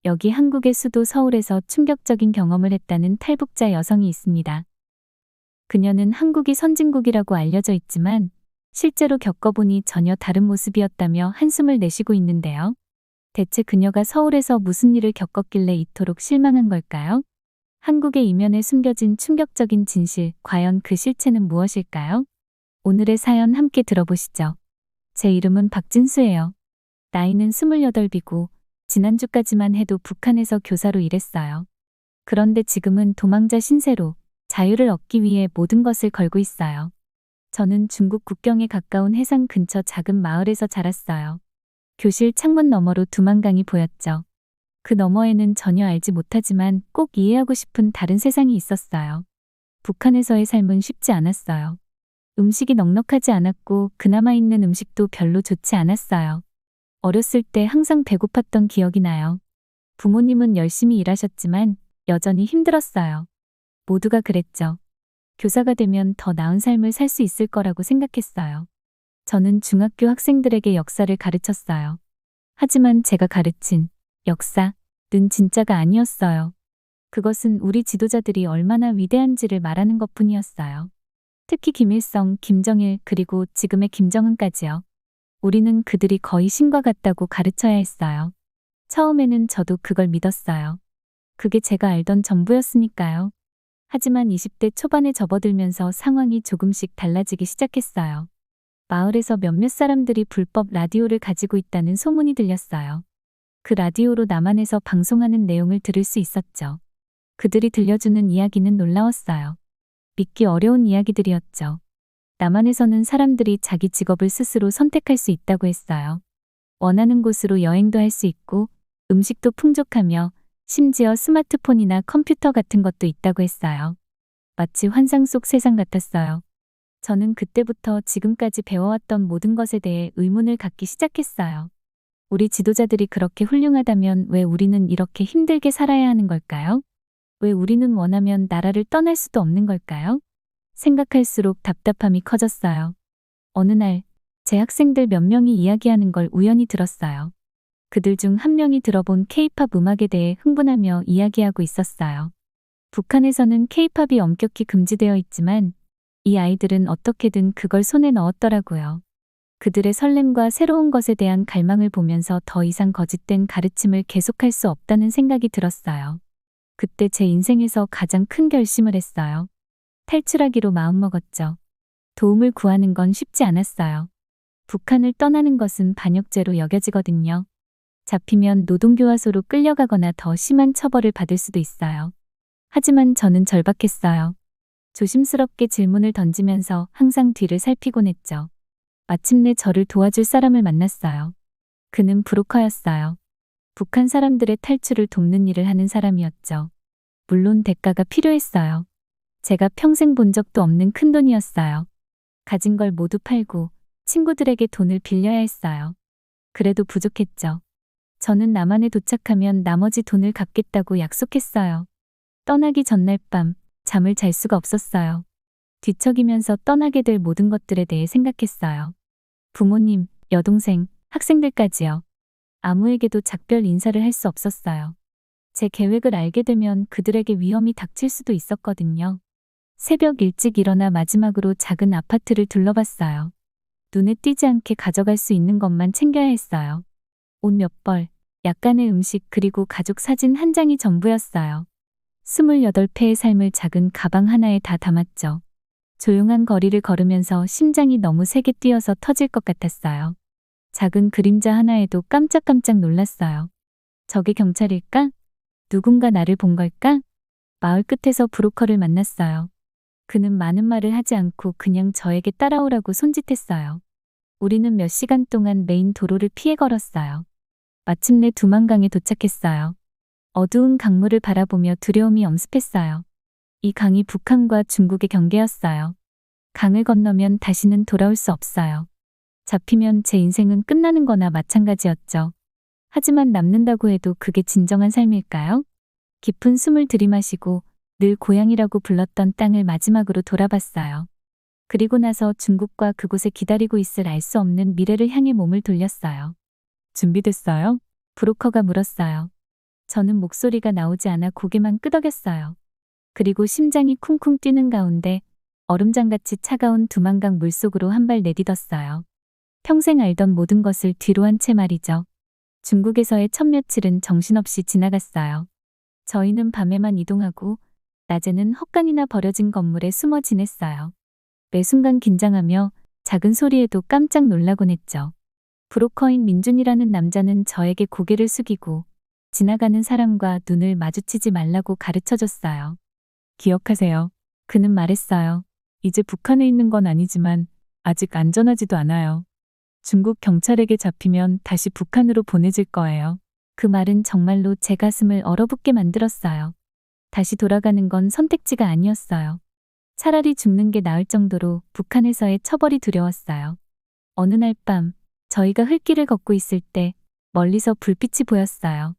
여기 한국의 수도 서울에서 충격적인 경험을 했다는 탈북자 여성이 있습니다. 그녀는 한국이 선진국이라고 알려져 있지만 실제로 겪어보니 전혀 다른 모습이었다며 한숨을 내쉬고 있는데요. 대체 그녀가 서울에서 무슨 일을 겪었길래 이토록 실망한 걸까요? 한국의 이면에 숨겨진 충격적인 진실, 과연 그 실체는 무엇일까요? 오늘의 사연 함께 들어보시죠. 제 이름은 박진수예요. 나이는 28이고 지난주까지만 해도 북한에서 교사로 일했어요. 그런데 지금은 도망자 신세로 자유를 얻기 위해 모든 것을 걸고 있어요. 저는 중국 국경에 가까운 해상 근처 작은 마을에서 자랐어요. 교실 창문 너머로 두만강이 보였죠. 그 너머에는 전혀 알지 못하지만 꼭 이해하고 싶은 다른 세상이 있었어요. 북한에서의 삶은 쉽지 않았어요. 음식이 넉넉하지 않았고 그나마 있는 음식도 별로 좋지 않았어요. 어렸을 때 항상 배고팠던 기억이 나요. 부모님은 열심히 일하셨지만 여전히 힘들었어요. 모두가 그랬죠. 교사가 되면 더 나은 삶을 살 수 있을 거라고 생각했어요. 저는 중학교 학생들에게 역사를 가르쳤어요. 하지만 제가 가르친 역사는 진짜가 아니었어요. 그것은 우리 지도자들이 얼마나 위대한지를 말하는 것뿐이었어요. 특히 김일성, 김정일, 그리고 지금의 김정은까지요. 우리는 그들이 거의 신과 같다고 가르쳐야 했어요. 처음에는 저도 그걸 믿었어요. 그게 제가 알던 전부였으니까요. 하지만 20대 초반에 접어들면서 상황이 조금씩 달라지기 시작했어요. 마을에서 몇몇 사람들이 불법 라디오를 가지고 있다는 소문이 들렸어요. 그 라디오로 남한에서 방송하는 내용을 들을 수 있었죠. 그들이 들려주는 이야기는 놀라웠어요. 믿기 어려운 이야기들이었죠. 남한에서는 사람들이 자기 직업을 스스로 선택할 수 있다고 했어요. 원하는 곳으로 여행도 할 수 있고 음식도 풍족하며 심지어 스마트폰이나 컴퓨터 같은 것도 있다고 했어요. 마치 환상 속 세상 같았어요. 저는 그때부터 지금까지 배워왔던 모든 것에 대해 의문을 갖기 시작했어요. 우리 지도자들이 그렇게 훌륭하다면 왜 우리는 이렇게 힘들게 살아야 하는 걸까요? 왜 우리는 원하면 나라를 떠날 수도 없는 걸까요? 생각할수록 답답함이 커졌어요. 어느 날, 제 학생들 몇 명이 이야기하는 걸 우연히 들었어요. 그들 중 한 명이 들어본 K-팝 음악에 대해 흥분하며 이야기하고 있었어요. 북한에서는 K-팝이 엄격히 금지되어 있지만 이 아이들은 어떻게든 그걸 손에 넣었더라고요. 그들의 설렘과 새로운 것에 대한 갈망을 보면서 더 이상 거짓된 가르침을 계속할 수 없다는 생각이 들었어요. 그때 제 인생에서 가장 큰 결심을 했어요. 탈출하기로 마음먹었죠. 도움을 구하는 건 쉽지 않았어요. 북한을 떠나는 것은 반역죄로 여겨지거든요. 잡히면 노동교화소로 끌려가거나 더 심한 처벌을 받을 수도 있어요. 하지만 저는 절박했어요. 조심스럽게 질문을 던지면서 항상 뒤를 살피곤 했죠. 마침내 저를 도와줄 사람을 만났어요. 그는 브로커였어요. 북한 사람들의 탈출을 돕는 일을 하는 사람이었죠. 물론 대가가 필요했어요. 제가 평생 본 적도 없는 큰돈이었어요. 가진 걸 모두 팔고 친구들에게 돈을 빌려야 했어요. 그래도 부족했죠. 저는 남한에 도착하면 나머지 돈을 갚겠다고 약속했어요. 떠나기 전날 밤 잠을 잘 수가 없었어요. 뒤척이면서 떠나게 될 모든 것들에 대해 생각했어요. 부모님, 여동생, 학생들까지요. 아무에게도 작별 인사를 할 수 없었어요. 제 계획을 알게 되면 그들에게 위험이 닥칠 수도 있었거든요. 새벽 일찍 일어나 마지막으로 작은 아파트를 둘러봤어요. 눈에 띄지 않게 가져갈 수 있는 것만 챙겨야 했어요. 옷 몇 벌, 약간의 음식 그리고 가족 사진 한 장이 전부였어요. 28패의 삶을 작은 가방 하나에 다 담았죠. 조용한 거리를 걸으면서 심장이 너무 세게 뛰어서 터질 것 같았어요. 작은 그림자 하나에도 깜짝깜짝 놀랐어요. 저게 경찰일까? 누군가 나를 본 걸까? 마을 끝에서 브로커를 만났어요. 그는 많은 말을 하지 않고 그냥 저에게 따라오라고 손짓했어요. 우리는 몇 시간 동안 메인 도로를 피해 걸었어요. 마침내 두만강에 도착했어요. 어두운 강물을 바라보며 두려움이 엄습했어요. 이 강이 북한과 중국의 경계였어요. 강을 건너면 다시는 돌아올 수 없어요. 잡히면 제 인생은 끝나는 거나 마찬가지였죠. 하지만 남는다고 해도 그게 진정한 삶일까요? 깊은 숨을 들이마시고 늘 고향이라고 불렀던 땅을 마지막으로 돌아봤어요. 그리고 나서 중국과 그곳에 기다리고 있을 알 수 없는 미래를 향해 몸을 돌렸어요. 준비됐어요? 브로커가 물었어요. 저는 목소리가 나오지 않아 고개만 끄덕였어요. 그리고 심장이 쿵쿵 뛰는 가운데 얼음장같이 차가운 두만강 물속으로 한 발 내디뎠어요. 평생 알던 모든 것을 뒤로 한 채 말이죠. 중국에서의 첫 며칠은 정신없이 지나갔어요. 저희는 밤에만 이동하고 낮에는 헛간이나 버려진 건물에 숨어 지냈어요. 매 순간 긴장하며 작은 소리에도 깜짝 놀라곤 했죠. 브로커인 민준이라는 남자는 저에게 고개를 숙이고 지나가는 사람과 눈을 마주치지 말라고 가르쳐줬어요. 기억하세요. 그는 말했어요. 이제 북한에 있는 건 아니지만 아직 안전하지도 않아요. 중국 경찰에게 잡히면 다시 북한으로 보내질 거예요. 그 말은 정말로 제 가슴을 얼어붙게 만들었어요. 다시 돌아가는 건 선택지가 아니었어요. 차라리 죽는 게 나을 정도로 북한에서의 처벌이 두려웠어요. 어느 날 밤, 저희가 흙길을 걷고 있을 때 멀리서 불빛이 보였어요.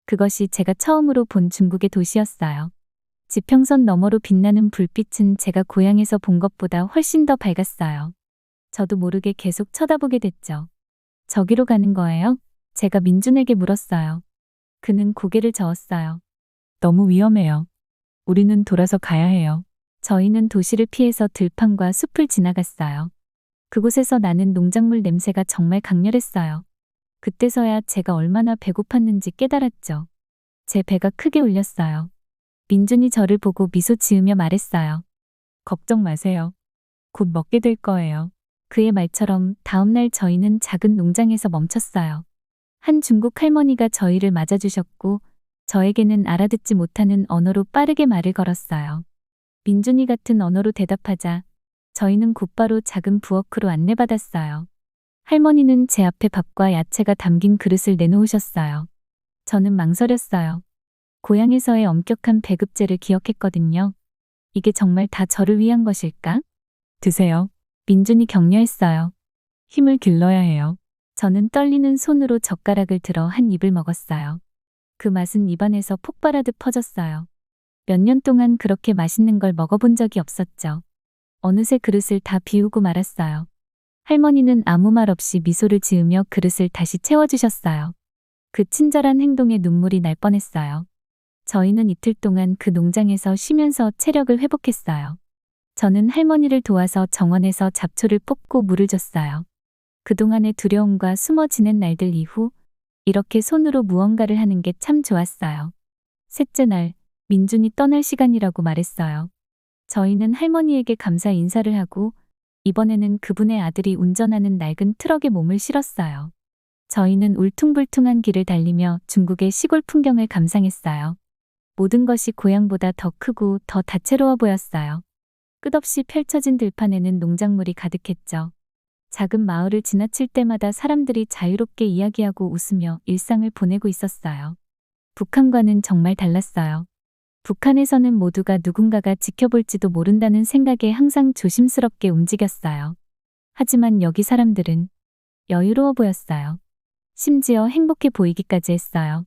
그것이 제가 처음으로 본 중국의 도시였어요. 지평선 너머로 빛나는 불빛은 제가 고향에서 본 것보다 훨씬 더 밝았어요. 저도 모르게 계속 쳐다보게 됐죠. 저기로 가는 거예요? 제가 민준에게 물었어요. 그는 고개를 저었어요. 너무 위험해요. 우리는 돌아서 가야 해요. 저희는 도시를 피해서 들판과 숲을 지나갔어요. 그곳에서 나는 농작물 냄새가 정말 강렬했어요. 그때서야 제가 얼마나 배고팠는지 깨달았죠. 제 배가 크게 울렸어요. 민준이 저를 보고 미소 지으며 말했어요. 걱정 마세요. 곧 먹게 될 거예요. 그의 말처럼 다음날 저희는 작은 농장에서 멈췄어요. 한 중국 할머니가 저희를 맞아주셨고 저에게는 알아듣지 못하는 언어로 빠르게 말을 걸었어요. 민준이 같은 언어로 대답하자 저희는 곧바로 작은 부엌으로 안내받았어요. 할머니는 제 앞에 밥과 야채가 담긴 그릇을 내놓으셨어요. 저는 망설였어요. 고향에서의 엄격한 배급제를 기억했거든요. 이게 정말 다 저를 위한 것일까? 드세요. 민준이 격려했어요. 힘을 길러야 해요. 저는 떨리는 손으로 젓가락을 들어 한 입을 먹었어요. 그 맛은 입안에서 폭발하듯 퍼졌어요. 몇 년 동안 그렇게 맛있는 걸 먹어본 적이 없었죠. 어느새 그릇을 다 비우고 말았어요. 할머니는 아무 말 없이 미소를 지으며 그릇을 다시 채워주셨어요. 그 친절한 행동에 눈물이 날 뻔했어요. 저희는 이틀 동안 그 농장에서 쉬면서 체력을 회복했어요. 저는 할머니를 도와서 정원에서 잡초를 뽑고 물을 줬어요. 그동안의 두려움과 숨어 지낸 날들 이후 이렇게 손으로 무언가를 하는 게 참 좋았어요. 셋째 날, 민준이 떠날 시간이라고 말했어요. 저희는 할머니에게 감사 인사를 하고 이번에는 그분의 아들이 운전하는 낡은 트럭에 몸을 실었어요. 저희는 울퉁불퉁한 길을 달리며 중국의 시골 풍경을 감상했어요. 모든 것이 고향보다 더 크고 더 다채로워 보였어요. 끝없이 펼쳐진 들판에는 농작물이 가득했죠. 작은 마을을 지나칠 때마다 사람들이 자유롭게 이야기하고 웃으며 일상을 보내고 있었어요. 북한과는 정말 달랐어요. 북한에서는 모두가 누군가가 지켜볼지도 모른다는 생각에 항상 조심스럽게 움직였어요. 하지만 여기 사람들은 여유로워 보였어요. 심지어 행복해 보이기까지 했어요.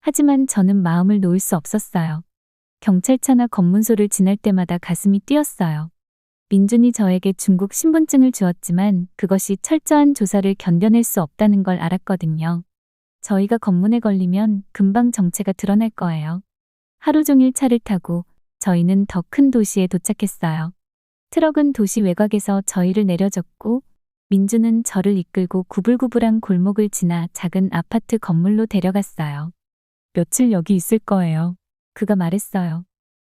하지만 저는 마음을 놓을 수 없었어요. 경찰차나 검문소를 지날 때마다 가슴이 뛰었어요. 민준이 저에게 중국 신분증을 주었지만 그것이 철저한 조사를 견뎌낼 수 없다는 걸 알았거든요. 저희가 검문에 걸리면 금방 정체가 드러날 거예요. 하루 종일 차를 타고 저희는 더 큰 도시에 도착했어요. 트럭은 도시 외곽에서 저희를 내려줬고 민준은 저를 이끌고 구불구불한 골목을 지나 작은 아파트 건물로 데려갔어요. 며칠 여기 있을 거예요. 그가 말했어요.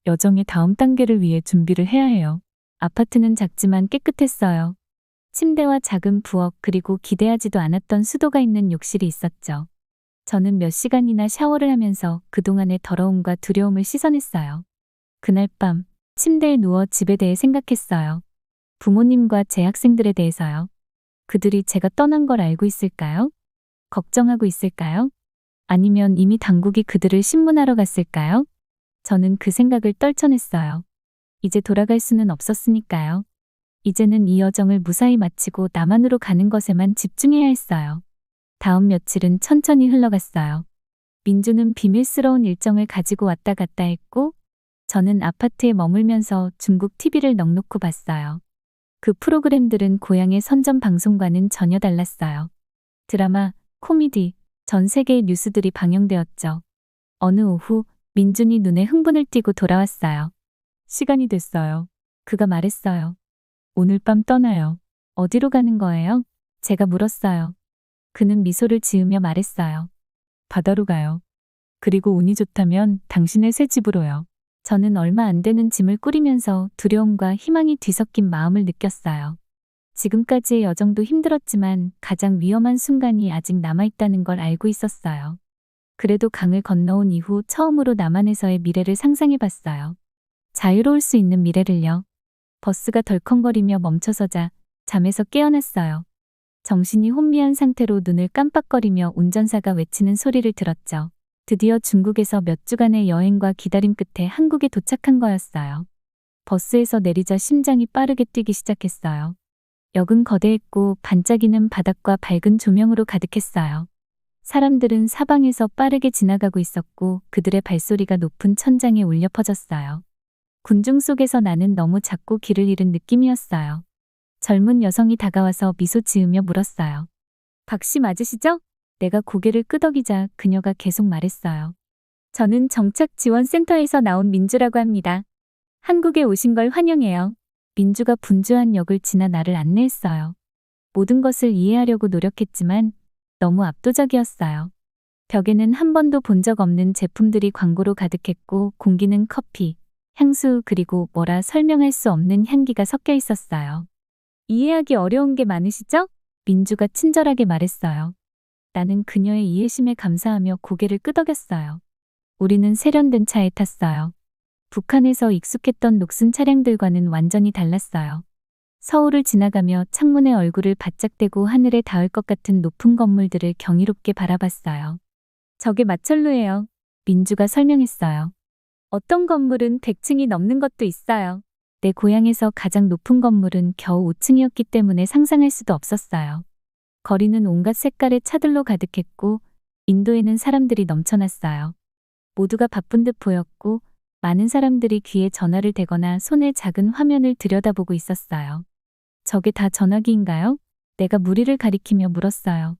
여정의 다음 단계를 위해 준비를 해야 해요. 아파트는 작지만 깨끗했어요. 침대와 작은 부엌 그리고 기대하지도 않았던 수도가 있는 욕실이 있었죠. 저는 몇 시간이나 샤워를 하면서 그동안의 더러움과 두려움을 씻어냈어요. 그날 밤 침대에 누워 집에 대해 생각했어요. 부모님과 제 학생들에 대해서요. 그들이 제가 떠난 걸 알고 있을까요? 걱정하고 있을까요? 아니면 이미 당국이 그들을 신문하러 갔을까요? 저는 그 생각을 떨쳐냈어요. 이제 돌아갈 수는 없었으니까요. 이제는 이 여정을 무사히 마치고 남한으로 가는 것에만 집중해야 했어요. 다음 며칠은 천천히 흘러갔어요. 민주는 비밀스러운 일정을 가지고 왔다 갔다 했고 저는 아파트에 머물면서 중국 TV를 넋놓고 봤어요. 그 프로그램들은 고향의 선전 방송과는 전혀 달랐어요. 드라마, 코미디, 전 세계의 뉴스들이 방영되었죠. 어느 오후 민준이 눈에 흥분을 띠고 돌아왔어요. 시간이 됐어요. 그가 말했어요. 오늘 밤 떠나요. 어디로 가는 거예요? 제가 물었어요. 그는 미소를 지으며 말했어요. 바다로 가요. 그리고 운이 좋다면 당신의 새 집으로요. 저는 얼마 안 되는 짐을 꾸리면서 두려움과 희망이 뒤섞인 마음을 느꼈어요. 지금까지의 여정도 힘들었지만 가장 위험한 순간이 아직 남아있다는 걸 알고 있었어요. 그래도 강을 건너온 이후 처음으로 남한에서의 미래를 상상해봤어요. 자유로울 수 있는 미래를요. 버스가 덜컹거리며 멈춰서자 잠에서 깨어났어요. 정신이 혼미한 상태로 눈을 깜빡거리며 운전사가 외치는 소리를 들었죠. 드디어 중국에서 몇 주간의 여행과 기다림 끝에 한국에 도착한 거였어요. 버스에서 내리자 심장이 빠르게 뛰기 시작했어요. 역은 거대했고 반짝이는 바닥과 밝은 조명으로 가득했어요. 사람들은 사방에서 빠르게 지나가고 있었고 그들의 발소리가 높은 천장에 울려 퍼졌어요. 군중 속에서 나는 너무 작고 길을 잃은 느낌이었어요. 젊은 여성이 다가와서 미소 지으며 물었어요. 박 씨 맞으시죠? 내가 고개를 끄덕이자 그녀가 계속 말했어요. 저는 정착지원센터에서 나온 민주라고 합니다. 한국에 오신 걸 환영해요. 민주가 분주한 역을 지나 나를 안내했어요. 모든 것을 이해하려고 노력했지만 너무 압도적이었어요. 벽에는 한 번도 본 적 없는 제품들이 광고로 가득했고 공기는 커피, 향수 그리고 뭐라 설명할 수 없는 향기가 섞여 있었어요. 이해하기 어려운 게 많으시죠? 민주가 친절하게 말했어요. 나는 그녀의 이해심에 감사하며 고개를 끄덕였어요. 우리는 세련된 차에 탔어요. 북한에서 익숙했던 녹슨 차량들과는 완전히 달랐어요. 서울을 지나가며 창문에 얼굴을 바짝 대고 하늘에 닿을 것 같은 높은 건물들을 경이롭게 바라봤어요. 저게 마철루예요. 민주가 설명했어요. 어떤 건물은 100층이 넘는 것도 있어요. 내 고향에서 가장 높은 건물은 겨우 5층이었기 때문에 상상할 수도 없었어요. 거리는 온갖 색깔의 차들로 가득했고 인도에는 사람들이 넘쳐났어요. 모두가 바쁜 듯 보였고 많은 사람들이 귀에 전화를 대거나 손에 작은 화면을 들여다보고 있었어요. 저게 다 전화기인가요? 내가 무리를 가리키며 물었어요.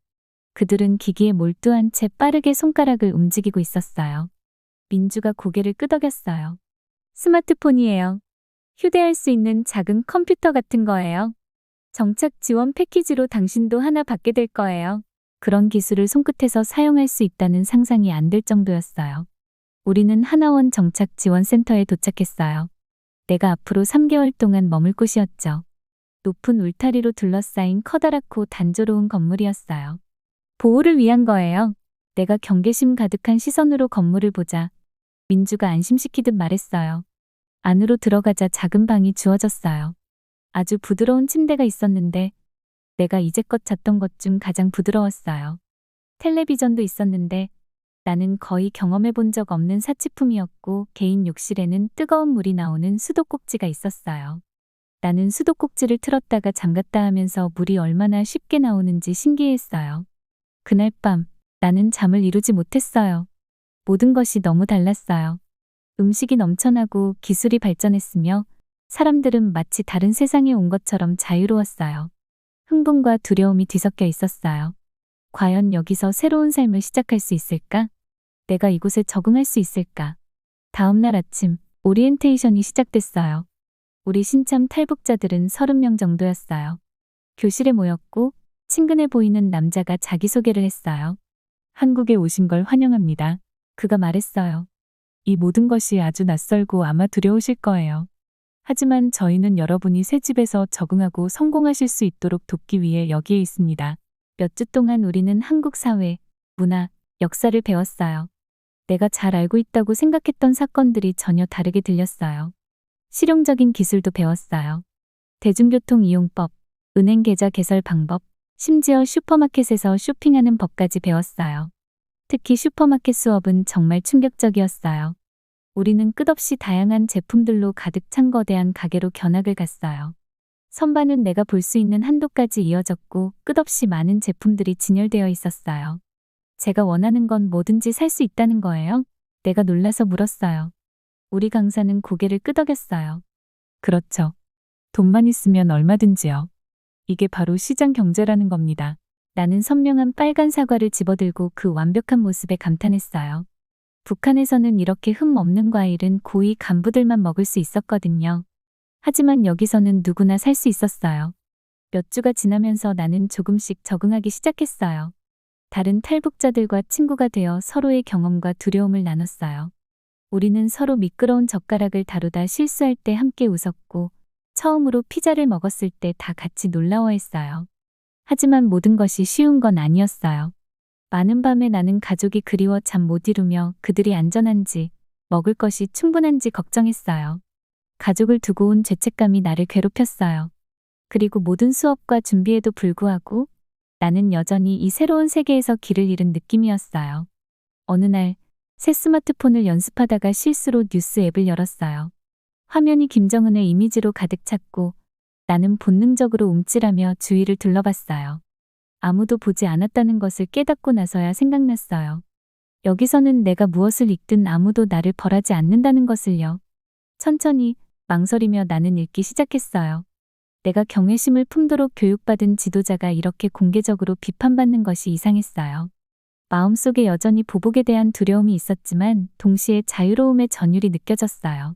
그들은 기기에 몰두한 채 빠르게 손가락을 움직이고 있었어요. 민주가 고개를 끄덕였어요. 스마트폰이에요. 휴대할 수 있는 작은 컴퓨터 같은 거예요. 정착 지원 패키지로 당신도 하나 받게 될 거예요. 그런 기술을 손끝에서 사용할 수 있다는 상상이 안 될 정도였어요. 우리는 하나원 정착 지원센터에 도착했어요. 내가 앞으로 3개월 동안 머물 곳이었죠. 높은 울타리로 둘러싸인 커다랗고 단조로운 건물이었어요. 보호를 위한 거예요. 내가 경계심 가득한 시선으로 건물을 보자 민주가 안심시키듯 말했어요. 안으로 들어가자 작은 방이 주어졌어요. 아주 부드러운 침대가 있었는데 내가 이제껏 잤던 것 중 가장 부드러웠어요. 텔레비전도 있었는데 나는 거의 경험해 본 적 없는 사치품이었고 개인 욕실에는 뜨거운 물이 나오는 수도꼭지가 있었어요. 나는 수도꼭지를 틀었다가 잠갔다 하면서 물이 얼마나 쉽게 나오는지 신기했어요. 그날 밤 나는 잠을 이루지 못했어요. 모든 것이 너무 달랐어요. 음식이 넘쳐나고 기술이 발전했으며 사람들은 마치 다른 세상에 온 것처럼 자유로웠어요. 흥분과 두려움이 뒤섞여 있었어요. 과연 여기서 새로운 삶을 시작할 수 있을까? 내가 이곳에 적응할 수 있을까? 다음 날 아침, 오리엔테이션이 시작됐어요. 우리 신참 탈북자들은 30명 정도였어요. 교실에 모였고 친근해 보이는 남자가 자기소개를 했어요. 한국에 오신 걸 환영합니다. 그가 말했어요. 이 모든 것이 아주 낯설고 아마 두려우실 거예요. 하지만 저희는 여러분이 새 집에서 적응하고 성공하실 수 있도록 돕기 위해 여기에 있습니다. 몇 주 동안 우리는 한국 사회, 문화, 역사를 배웠어요. 내가 잘 알고 있다고 생각했던 사건들이 전혀 다르게 들렸어요. 실용적인 기술도 배웠어요. 대중교통 이용법, 은행 계좌 개설 방법, 심지어 슈퍼마켓에서 쇼핑하는 법까지 배웠어요. 특히 슈퍼마켓 수업은 정말 충격적이었어요. 우리는 끝없이 다양한 제품들로 가득 찬 거대한 가게로 견학을 갔어요. 선반은 내가 볼 수 있는 한도까지 이어졌고 끝없이 많은 제품들이 진열되어 있었어요. 제가 원하는 건 뭐든지 살 수 있다는 거예요? 내가 놀라서 물었어요. 우리 강사는 고개를 끄덕였어요. 그렇죠. 돈만 있으면 얼마든지요. 이게 바로 시장 경제라는 겁니다. 나는 선명한 빨간 사과를 집어들고 그 완벽한 모습에 감탄했어요. 북한에서는 이렇게 흠 없는 과일은 고위 간부들만 먹을 수 있었거든요. 하지만 여기서는 누구나 살 수 있었어요. 몇 주가 지나면서 나는 조금씩 적응하기 시작했어요. 다른 탈북자들과 친구가 되어 서로의 경험과 두려움을 나눴어요. 우리는 서로 미끄러운 젓가락을 다루다 실수할 때 함께 웃었고, 처음으로 피자를 먹었을 때 다 같이 놀라워했어요. 하지만 모든 것이 쉬운 건 아니었어요. 많은 밤에 나는 가족이 그리워 잠 못 이루며 그들이 안전한지, 먹을 것이 충분한지 걱정했어요. 가족을 두고 온 죄책감이 나를 괴롭혔어요. 그리고 모든 수업과 준비에도 불구하고 나는 여전히 이 새로운 세계에서 길을 잃은 느낌이었어요. 어느 날, 새 스마트폰을 연습하다가 실수로 뉴스 앱을 열었어요. 화면이 김정은의 이미지로 가득 찼고 나는 본능적으로 움찔하며 주위를 둘러봤어요. 아무도 보지 않았다는 것을 깨닫고 나서야 생각났어요. 여기서는 내가 무엇을 읽든 아무도 나를 벌하지 않는다는 것을요. 천천히 망설이며 나는 읽기 시작했어요. 내가 경외심을 품도록 교육받은 지도자가 이렇게 공개적으로 비판받는 것이 이상했어요. 마음속에 여전히 보복에 대한 두려움이 있었지만 동시에 자유로움의 전율이 느껴졌어요.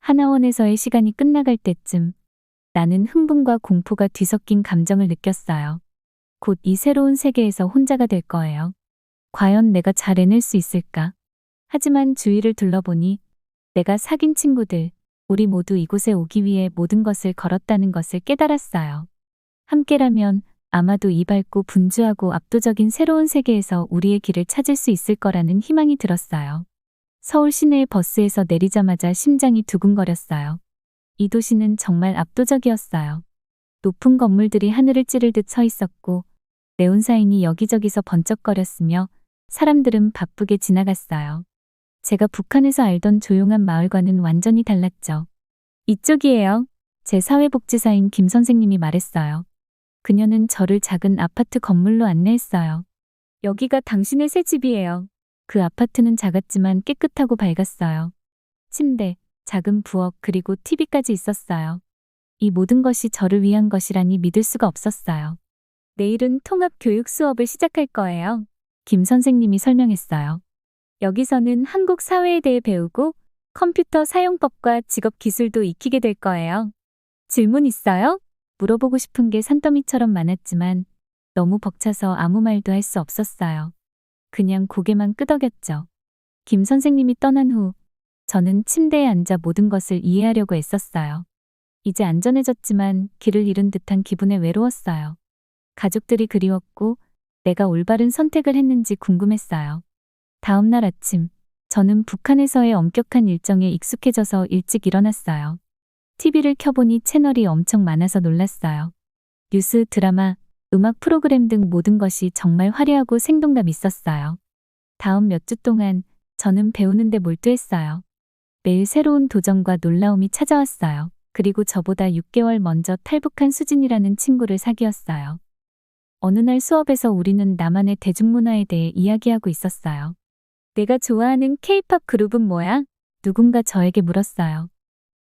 하나원에서의 시간이 끝나갈 때쯤 나는 흥분과 공포가 뒤섞인 감정을 느꼈어요. 곧 이 새로운 세계에서 혼자가 될 거예요. 과연 내가 잘 해낼 수 있을까? 하지만 주위를 둘러보니 내가 사귄 친구들, 우리 모두 이곳에 오기 위해 모든 것을 걸었다는 것을 깨달았어요. 함께라면 아마도 이 밝고 분주하고 압도적인 새로운 세계에서 우리의 길을 찾을 수 있을 거라는 희망이 들었어요. 서울 시내의 버스에서 내리자마자 심장이 두근거렸어요. 이 도시는 정말 압도적이었어요. 높은 건물들이 하늘을 찌를 듯 서 있었고 네온사인이 여기저기서 번쩍거렸으며 사람들은 바쁘게 지나갔어요. 제가 북한에서 알던 조용한 마을과는 완전히 달랐죠. 이쪽이에요. 제 사회복지사인 김 선생님이 말했어요. 그녀는 저를 작은 아파트 건물로 안내했어요. 여기가 당신의 새 집이에요. 그 아파트는 작았지만 깨끗하고 밝았어요. 침대, 작은 부엌 그리고 TV까지 있었어요. 이 모든 것이 저를 위한 것이라니 믿을 수가 없었어요. 내일은 통합 교육 수업을 시작할 거예요. 김 선생님이 설명했어요. 여기서는 한국 사회에 대해 배우고 컴퓨터 사용법과 직업 기술도 익히게 될 거예요. 질문 있어요? 물어보고 싶은 게 산더미처럼 많았지만 너무 벅차서 아무 말도 할 수 없었어요. 그냥 고개만 끄덕였죠. 김 선생님이 떠난 후 저는 침대에 앉아 모든 것을 이해하려고 애썼어요. 이제 안전해졌지만 길을 잃은 듯한 기분에 외로웠어요. 가족들이 그리웠고 내가 올바른 선택을 했는지 궁금했어요. 다음 날 아침, 저는 북한에서의 엄격한 일정에 익숙해져서 일찍 일어났어요. TV를 켜보니 채널이 엄청 많아서 놀랐어요. 뉴스, 드라마, 음악 프로그램 등 모든 것이 정말 화려하고 생동감 있었어요. 다음 몇 주 동안 저는 배우는 데 몰두했어요. 매일 새로운 도전과 놀라움이 찾아왔어요. 그리고 저보다 6개월 먼저 탈북한 수진이라는 친구를 사귀었어요. 어느 날 수업에서 우리는 나만의 대중문화에 대해 이야기하고 있었어요. 내가 좋아하는 K-팝 그룹은 뭐야? 누군가 저에게 물었어요.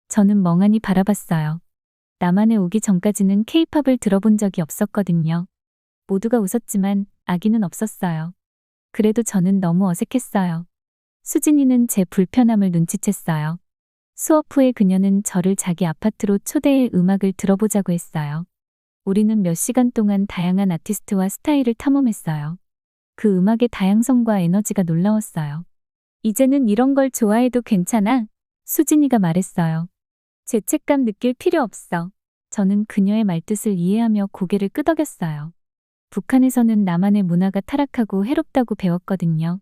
저는 멍하니 바라봤어요. 남한에 오기 전까지는 K-팝을 들어본 적이 없었거든요. 모두가 웃었지만 악의는 없었어요. 그래도 저는 너무 어색했어요. 수진이는 제 불편함을 눈치챘어요. 수업 후에 그녀는 저를 자기 아파트로 초대해 음악을 들어보자고 했어요. 우리는 몇 시간 동안 다양한 아티스트와 스타일을 탐험했어요. 그 음악의 다양성과 에너지가 놀라웠어요. 이제는 이런 걸 좋아해도 괜찮아? 수진이가 말했어요. 죄책감 느낄 필요 없어. 저는 그녀의 말뜻을 이해하며 고개를 끄덕였어요. 북한에서는 나만의 문화가 타락하고 해롭다고 배웠거든요.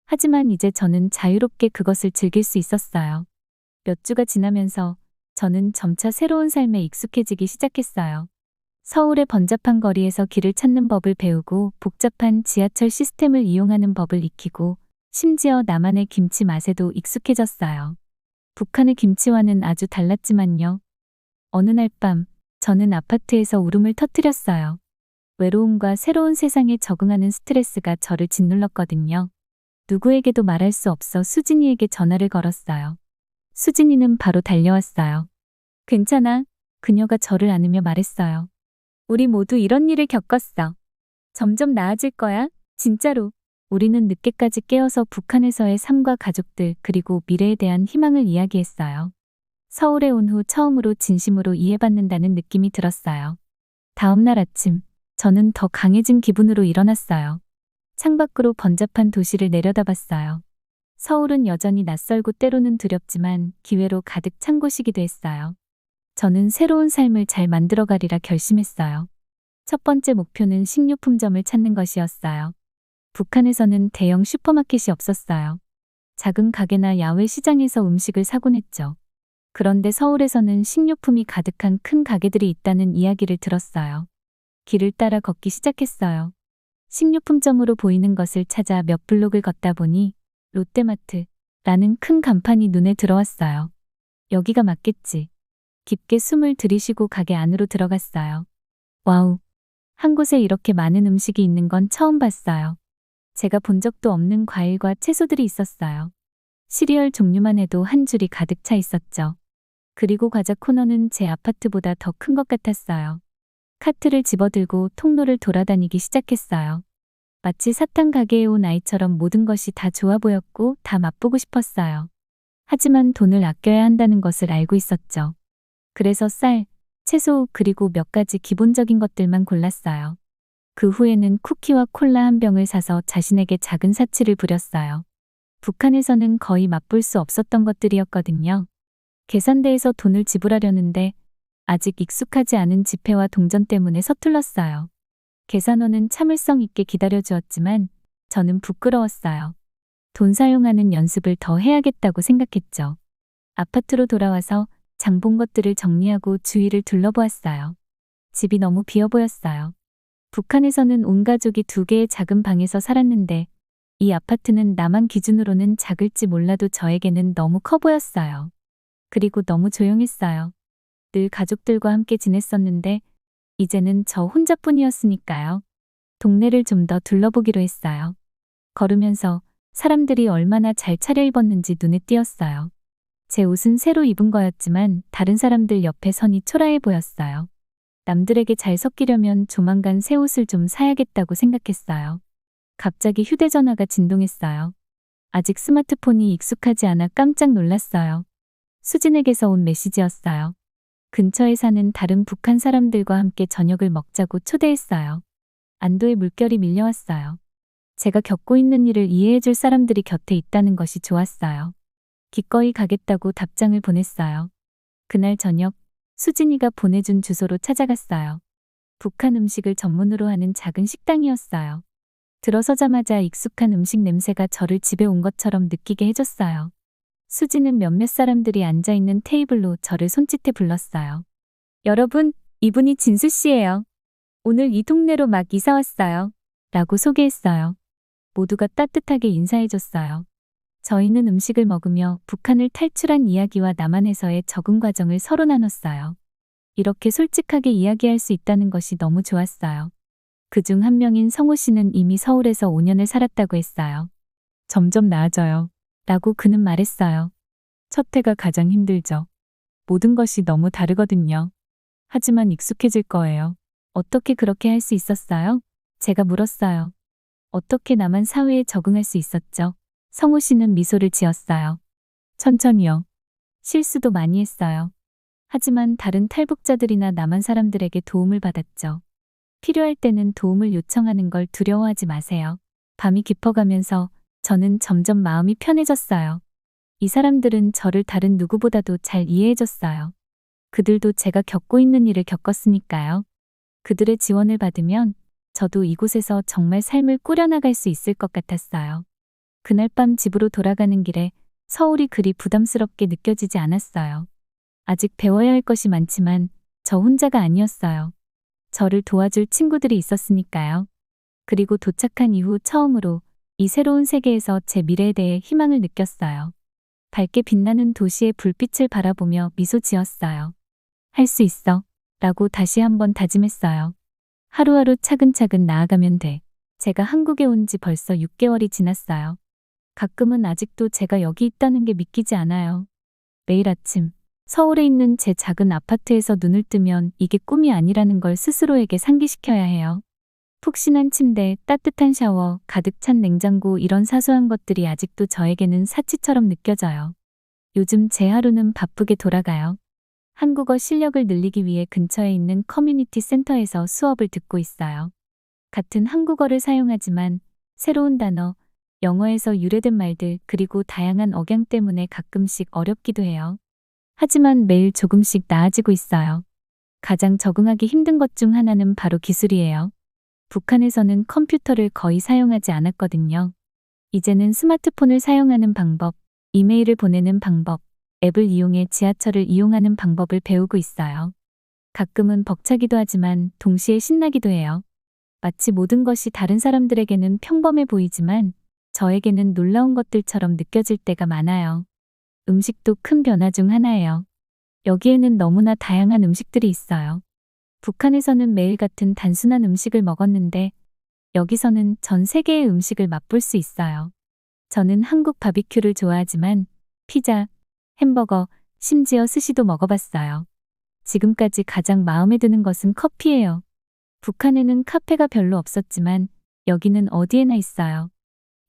하지만 이제 저는 자유롭게 그것을 즐길 수 있었어요. 몇 주가 지나면서 저는 점차 새로운 삶에 익숙해지기 시작했어요. 서울의 번잡한 거리에서 길을 찾는 법을 배우고 복잡한 지하철 시스템을 이용하는 법을 익히고 심지어 나만의 김치 맛에도 익숙해졌어요. 북한의 김치와는 아주 달랐지만요. 어느 날 밤 저는 아파트에서 울음을 터뜨렸어요. 외로움과 새로운 세상에 적응하는 스트레스가 저를 짓눌렀거든요. 누구에게도 말할 수 없어 수진이에게 전화를 걸었어요. 수진이는 바로 달려왔어요. 괜찮아. 그녀가 저를 안으며 말했어요. 우리 모두 이런 일을 겪었어. 점점 나아질 거야. 진짜로. 우리는 늦게까지 깨어서 북한에서의 삶과 가족들 그리고 미래에 대한 희망을 이야기했어요. 서울에 온 후 처음으로 진심으로 이해받는다는 느낌이 들었어요. 다음 날 아침, 저는 더 강해진 기분으로 일어났어요. 창밖으로 번잡한 도시를 내려다봤어요. 서울은 여전히 낯설고 때로는 두렵지만 기회로 가득 찬 곳이기도 했어요. 저는 새로운 삶을 잘 만들어가리라 결심했어요. 첫 번째 목표는 식료품점을 찾는 것이었어요. 북한에서는 대형 슈퍼마켓이 없었어요. 작은 가게나 야외 시장에서 음식을 사곤 했죠. 그런데 서울에서는 식료품이 가득한 큰 가게들이 있다는 이야기를 들었어요. 길을 따라 걷기 시작했어요. 식료품점으로 보이는 것을 찾아 몇 블록을 걷다 보니 롯데마트라는 큰 간판이 눈에 들어왔어요. 여기가 맞겠지. 깊게 숨을 들이쉬고 가게 안으로 들어갔어요. 와우! 한 곳에 이렇게 많은 음식이 있는 건 처음 봤어요. 제가 본 적도 없는 과일과 채소들이 있었어요. 시리얼 종류만 해도 한 줄이 가득 차 있었죠. 그리고 과자 코너는 제 아파트보다 더 큰 것 같았어요. 카트를 집어들고 통로를 돌아다니기 시작했어요. 마치 사탕 가게에 온 아이처럼 모든 것이 다 좋아 보였고 다 맛보고 싶었어요. 하지만 돈을 아껴야 한다는 것을 알고 있었죠. 그래서 쌀, 채소 그리고 몇 가지 기본적인 것들만 골랐어요. 그 후에는 쿠키와 콜라 한 병을 사서 자신에게 작은 사치를 부렸어요. 북한에서는 거의 맛볼 수 없었던 것들이었거든요. 계산대에서 돈을 지불하려는데 아직 익숙하지 않은 지폐와 동전 때문에 서툴렀어요. 계산원은 참을성 있게 기다려주었지만 저는 부끄러웠어요. 돈 사용하는 연습을 더 해야겠다고 생각했죠. 아파트로 돌아와서 장 본 것들을 정리하고 주위를 둘러보았어요. 집이 너무 비어 보였어요. 북한에서는 온 가족이 2개의 작은 방에서 살았는데 이 아파트는 남한 기준으로는 작을지 몰라도 저에게는 너무 커 보였어요. 그리고 너무 조용했어요. 늘 가족들과 함께 지냈었는데 이제는 저 혼자뿐이었으니까요. 동네를 좀 더 둘러보기로 했어요. 걸으면서 사람들이 얼마나 잘 차려입었는지 눈에 띄었어요. 제 옷은 새로 입은 거였지만 다른 사람들 옆에 선이 초라해 보였어요. 남들에게 잘 섞이려면 조만간 새 옷을 좀 사야겠다고 생각했어요. 갑자기 휴대전화가 진동했어요. 아직 스마트폰이 익숙하지 않아 깜짝 놀랐어요. 수진에게서 온 메시지였어요. 근처에 사는 다른 북한 사람들과 함께 저녁을 먹자고 초대했어요. 안도의 물결이 밀려왔어요. 제가 겪고 있는 일을 이해해줄 사람들이 곁에 있다는 것이 좋았어요. 기꺼이 가겠다고 답장을 보냈어요. 그날 저녁, 수진이가 보내준 주소로 찾아갔어요. 북한 음식을 전문으로 하는 작은 식당이었어요. 들어서자마자 익숙한 음식 냄새가 저를 집에 온 것처럼 느끼게 해줬어요. 수지는 몇몇 사람들이 앉아있는 테이블로 저를 손짓해 불렀어요. 여러분, 이분이 진수 씨예요. 오늘 이 동네로 막 이사 왔어요. 라고 소개했어요. 모두가 따뜻하게 인사해줬어요. 저희는 음식을 먹으며 북한을 탈출한 이야기와 남한에서의 적응 과정을 서로 나눴어요. 이렇게 솔직하게 이야기할 수 있다는 것이 너무 좋았어요. 그중 한 명인 성호 씨는 이미 서울에서 5년을 살았다고 했어요. 점점 나아져요. 라고 그는 말했어요. 첫 해가 가장 힘들죠. 모든 것이 너무 다르거든요. 하지만 익숙해질 거예요. 어떻게 그렇게 할 수 있었어요? 제가 물었어요. 어떻게 남한 사회에 적응할 수 있었죠? 성호 씨는 미소를 지었어요. 천천히요. 실수도 많이 했어요. 하지만 다른 탈북자들이나 남한 사람들에게 도움을 받았죠. 필요할 때는 도움을 요청하는 걸 두려워하지 마세요. 밤이 깊어가면서 저는 점점 마음이 편해졌어요. 이 사람들은 저를 다른 누구보다도 잘 이해해줬어요. 그들도 제가 겪고 있는 일을 겪었으니까요. 그들의 지원을 받으면 저도 이곳에서 정말 삶을 꾸려나갈 수 있을 것 같았어요. 그날 밤 집으로 돌아가는 길에 서울이 그리 부담스럽게 느껴지지 않았어요. 아직 배워야 할 것이 많지만 저 혼자가 아니었어요. 저를 도와줄 친구들이 있었으니까요. 그리고 도착한 이후 처음으로 이 새로운 세계에서 제 미래에 대해 희망을 느꼈어요. 밝게 빛나는 도시의 불빛을 바라보며 미소 지었어요. 할 수 있어. 라고 다시 한번 다짐했어요. 하루하루 차근차근 나아가면 돼. 제가 한국에 온 지 벌써 6개월이 지났어요. 가끔은 아직도 제가 여기 있다는 게 믿기지 않아요. 매일 아침 서울에 있는 제 작은 아파트에서 눈을 뜨면 이게 꿈이 아니라는 걸 스스로에게 상기시켜야 해요. 푹신한 침대, 따뜻한 샤워, 가득 찬 냉장고 이런 사소한 것들이 아직도 저에게는 사치처럼 느껴져요. 요즘 제 하루는 바쁘게 돌아가요. 한국어 실력을 늘리기 위해 근처에 있는 커뮤니티 센터에서 수업을 듣고 있어요. 같은 한국어를 사용하지만 새로운 단어, 영어에서 유래된 말들 그리고 다양한 억양 때문에 가끔씩 어렵기도 해요. 하지만 매일 조금씩 나아지고 있어요. 가장 적응하기 힘든 것 중 하나는 바로 기술이에요. 북한에서는 컴퓨터를 거의 사용하지 않았거든요. 이제는 스마트폰을 사용하는 방법, 이메일을 보내는 방법, 앱을 이용해 지하철을 이용하는 방법을 배우고 있어요. 가끔은 벅차기도 하지만 동시에 신나기도 해요. 마치 모든 것이 다른 사람들에게는 평범해 보이지만 저에게는 놀라운 것들처럼 느껴질 때가 많아요. 음식도 큰 변화 중 하나예요. 여기에는 너무나 다양한 음식들이 있어요. 북한에서는 매일 같은 단순한 음식을 먹었는데 여기서는 전 세계의 음식을 맛볼 수 있어요. 저는 한국 바비큐를 좋아하지만 피자, 햄버거, 심지어 스시도 먹어봤어요. 지금까지 가장 마음에 드는 것은 커피예요. 북한에는 카페가 별로 없었지만 여기는 어디에나 있어요.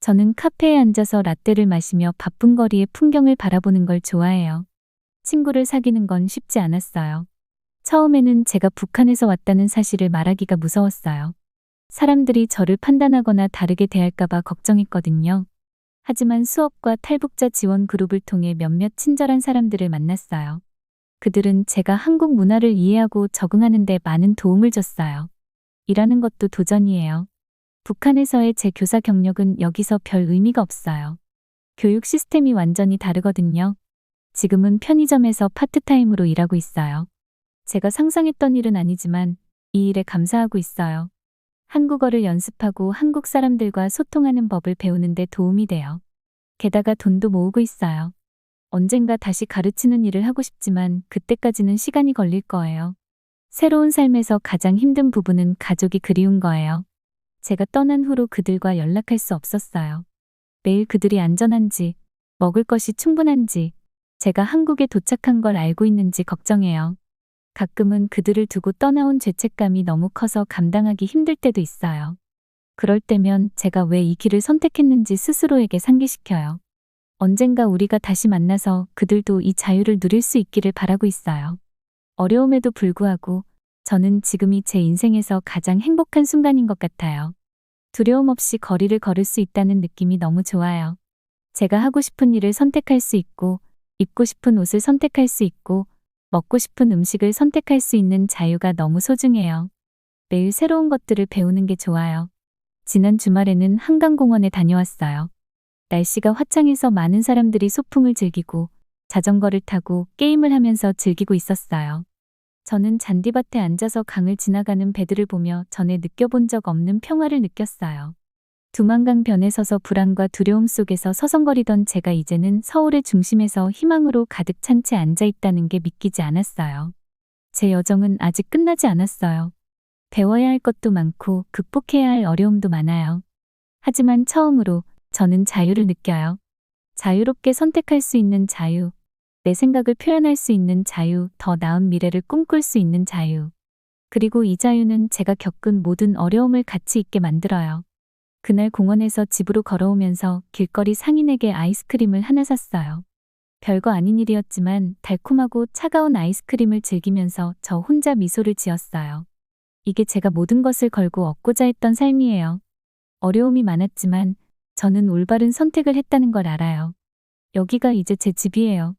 저는 카페에 앉아서 라떼를 마시며 바쁜 거리의 풍경을 바라보는 걸 좋아해요. 친구를 사귀는 건 쉽지 않았어요. 처음에는 제가 북한에서 왔다는 사실을 말하기가 무서웠어요. 사람들이 저를 판단하거나 다르게 대할까봐 걱정했거든요. 하지만 수업과 탈북자 지원 그룹을 통해 몇몇 친절한 사람들을 만났어요. 그들은 제가 한국 문화를 이해하고 적응하는 데 많은 도움을 줬어요. 일하는 것도 도전이에요. 북한에서의 제 교사 경력은 여기서 별 의미가 없어요. 교육 시스템이 완전히 다르거든요. 지금은 편의점에서 파트타임으로 일하고 있어요. 제가 상상했던 일은 아니지만 이 일에 감사하고 있어요. 한국어를 연습하고 한국 사람들과 소통하는 법을 배우는 데 도움이 돼요. 게다가 돈도 모으고 있어요. 언젠가 다시 가르치는 일을 하고 싶지만 그때까지는 시간이 걸릴 거예요. 새로운 삶에서 가장 힘든 부분은 가족이 그리운 거예요. 제가 떠난 후로 그들과 연락할 수 없었어요. 매일 그들이 안전한지, 먹을 것이 충분한지, 제가 한국에 도착한 걸 알고 있는지 걱정해요. 가끔은 그들을 두고 떠나온 죄책감이 너무 커서 감당하기 힘들 때도 있어요. 그럴 때면 제가 왜 이 길을 선택했는지 스스로에게 상기시켜요. 언젠가 우리가 다시 만나서 그들도 이 자유를 누릴 수 있기를 바라고 있어요. 어려움에도 불구하고 저는 지금이 제 인생에서 가장 행복한 순간인 것 같아요. 두려움 없이 거리를 걸을 수 있다는 느낌이 너무 좋아요. 제가 하고 싶은 일을 선택할 수 있고, 입고 싶은 옷을 선택할 수 있고, 먹고 싶은 음식을 선택할 수 있는 자유가 너무 소중해요. 매일 새로운 것들을 배우는 게 좋아요. 지난 주말에는 한강공원에 다녀왔어요. 날씨가 화창해서 많은 사람들이 소풍을 즐기고 자전거를 타고 게임을 하면서 즐기고 있었어요. 저는 잔디밭에 앉아서 강을 지나가는 배들을 보며 전에 느껴본 적 없는 평화를 느꼈어요. 두만강 변에 서서 불안과 두려움 속에서 서성거리던 제가 이제는 서울의 중심에서 희망으로 가득 찬 채 앉아 있다는 게 믿기지 않았어요. 제 여정은 아직 끝나지 않았어요. 배워야 할 것도 많고 극복해야 할 어려움도 많아요. 하지만 처음으로 저는 자유를 느껴요. 자유롭게 선택할 수 있는 자유, 내 생각을 표현할 수 있는 자유, 더 나은 미래를 꿈꿀 수 있는 자유. 그리고 이 자유는 제가 겪은 모든 어려움을 가치 있게 만들어요. 그날 공원에서 집으로 걸어오면서 길거리 상인에게 아이스크림을 하나 샀어요. 별거 아닌 일이었지만 달콤하고 차가운 아이스크림을 즐기면서 저 혼자 미소를 지었어요. 이게 제가 모든 것을 걸고 얻고자 했던 삶이에요. 어려움이 많았지만 저는 올바른 선택을 했다는 걸 알아요. 여기가 이제 제 집이에요.